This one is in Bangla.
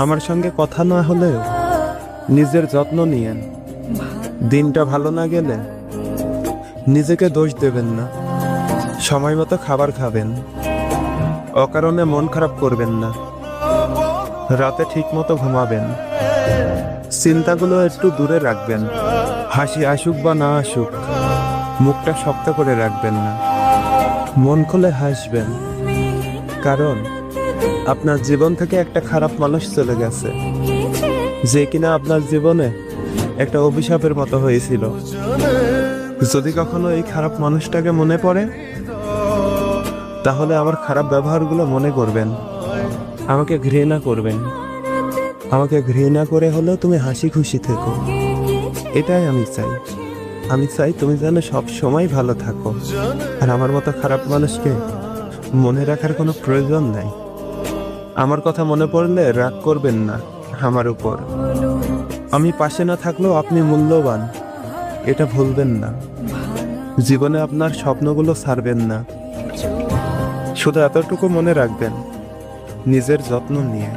আমার সঙ্গে কথা না হলেও নিজের যত্ন নিয়েন। দিনটা ভালো না গেলে নিজেকে দোষ দেবেন না। সময় মতো খাবার খাবেন, অকারণে মন খারাপ করবেন না। রাতে ঠিক মতো ঘুমাবেন, চিন্তাগুলো একটু দূরে রাখবেন। হাসি আসুক বা না আসুক, মুখটা শক্ত করে রাখবেন না। মন খুলে হাসবেন, কারণ আপনার জীবন থেকে একটা খারাপ মানুষ চলে গেছে, যে কিনা আপনার জীবনে একটা অভিশাপের মতো হয়েছিল। যদি কখনো এই খারাপ মানুষটাকে মনে পড়ে, তাহলে আমার খারাপ ব্যবহারগুলো মনে করবেন, আমাকে ঘৃণা করবেন। আমাকে ঘৃণা করে হলেও তুমি হাসি খুশি থেকো, এটাই আমি চাই। আমি চাই তুমি যেন সব সময় ভালো থাকো। আর আমার মতো খারাপ মানুষকে মনে রাখার কোনো প্রয়োজন নাই। আমার কথা মনে পড়লে রাগ করবেন না আমার উপর। আমি পাশে না থাকলেও আপনি মূল্যবান, এটা ভুলবেন না। জীবনে আপনার স্বপ্নগুলো ছাড়বেন না। শুধু এতটুকু মনে রাখবেন, নিজের যত্ন নিয়ে।